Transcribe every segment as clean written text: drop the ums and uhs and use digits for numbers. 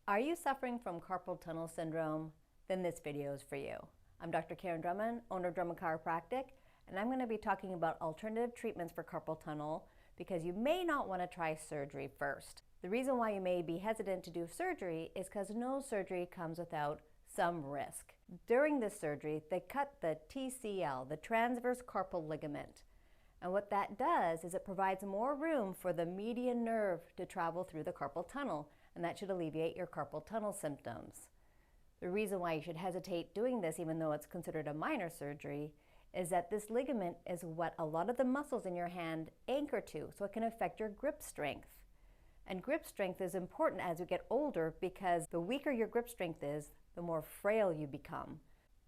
Are you suffering from carpal tunnel syndrome? Then this video is for you. I'm Dr. Karen Drummond, owner of Drummond Chiropractic, and I'm going to be talking about alternative treatments for carpal tunnel because you may not want to try surgery first. The reason why you may be hesitant to do surgery is because no surgery comes without some risk. During this surgery, they cut the TCL, the transverse carpal ligament. And what that does is it provides more room for the median nerve to travel through the carpal tunnel, and that should alleviate your carpal tunnel symptoms. The reason why you should hesitate doing this, even though it's considered a minor surgery, is that this ligament is what a lot of the muscles in your hand anchor to, so it can affect your grip strength. And grip strength is important as you get older because the weaker your grip strength is, the more frail you become.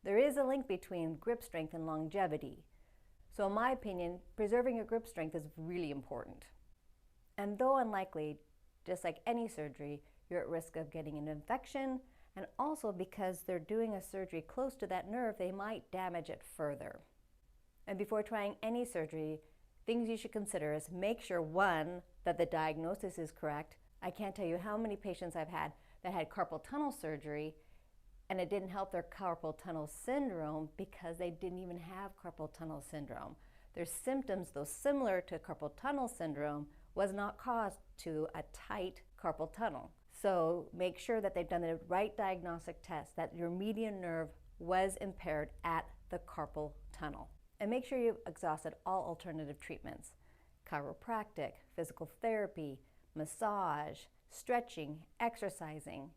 There is a link between grip strength and longevity. So in my opinion, preserving your grip strength is really important. And though unlikely, just like any surgery, you're at risk of getting an infection, and also because they're doing a surgery close to that nerve, they might damage it further. And before trying any surgery, things you should consider is make sure, one, that the diagnosis is correct. I can't tell you how many patients I've had that had carpal tunnel surgery and it didn't help their carpal tunnel syndrome because they didn't even have carpal tunnel syndrome. Their symptoms, though similar to carpal tunnel syndrome, was not caused to a tight carpal tunnel. So make sure that they've done the right diagnostic test, that your median nerve was impaired at the carpal tunnel. And make sure you've exhausted all alternative treatments: chiropractic, physical therapy, massage, stretching, exercising,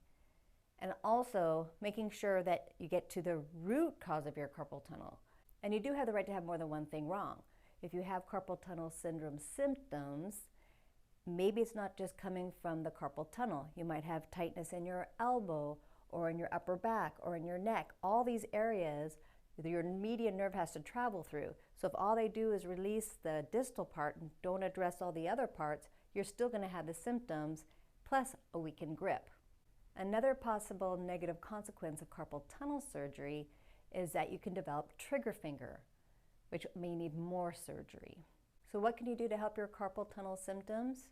and also making sure that you get to the root cause of your carpal tunnel. And you do have the right to have more than one thing wrong. If you have carpal tunnel syndrome symptoms, maybe it's not just coming from the carpal tunnel. You might have tightness in your elbow or in your upper back or in your neck. All these areas your median nerve has to travel through. So if all they do is release the distal part and don't address all the other parts, you're still going to have the symptoms plus a weakened grip. Another possible negative consequence of carpal tunnel surgery is that you can develop trigger finger, which may need more surgery. So what can you do to help your carpal tunnel symptoms?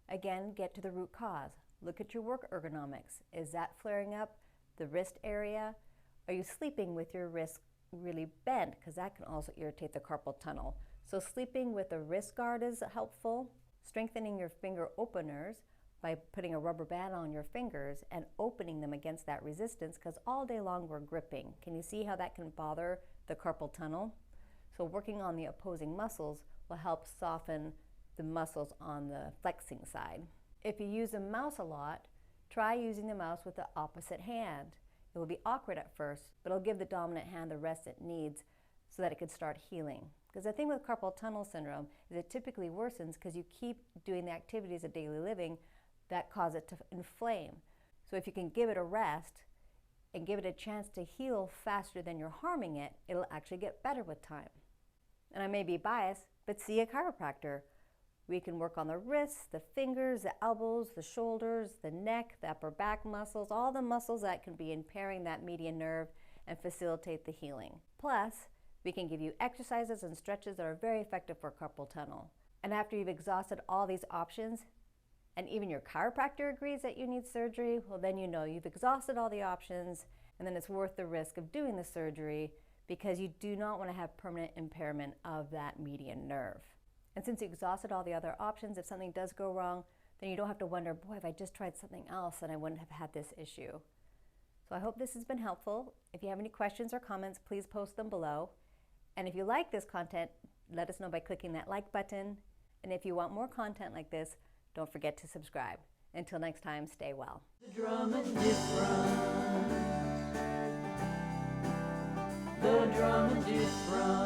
Again, get to the root cause. Look at your work ergonomics. Is that flaring up the wrist area? Are you sleeping with your wrist really bent? Because that can also irritate the carpal tunnel. So sleeping with a wrist guard is helpful. Strengthening your finger openers by putting a rubber band on your fingers and opening them against that resistance, because all day long we're gripping. Can you see how that can bother the carpal tunnel? So working on the opposing muscles will help soften the muscles on the flexing side. If you use a mouse a lot, try using the mouse with the opposite hand. It will be awkward at first, but it'll give the dominant hand the rest it needs so that it can start healing. Because the thing with carpal tunnel syndrome is it typically worsens because you keep doing the activities of daily living that cause it to inflame. So if you can give it a rest and give it a chance to heal faster than you're harming it, it'll actually get better with time. And I may be biased, but see a chiropractor. We can work on the wrists, the fingers, the elbows, the shoulders, the neck, the upper back muscles, all the muscles that can be impairing that median nerve and facilitate the healing. Plus, we can give you exercises and stretches that are very effective for carpal tunnel. And after you've exhausted all these options, and even your chiropractor agrees that you need surgery, well then you know you've exhausted all the options, and then it's worth the risk of doing the surgery because you do not want to have permanent impairment of that median nerve. And since you exhausted all the other options, if something does go wrong, then you don't have to wonder, boy, if I just tried something else, then I wouldn't have had this issue. So I hope this has been helpful. If you have any questions or comments, please post them below. And if you like this content, let us know by clicking that like button. And if you want more content like this, don't forget to subscribe. Until next time, stay well. The Drummond difference. The Drummond difference.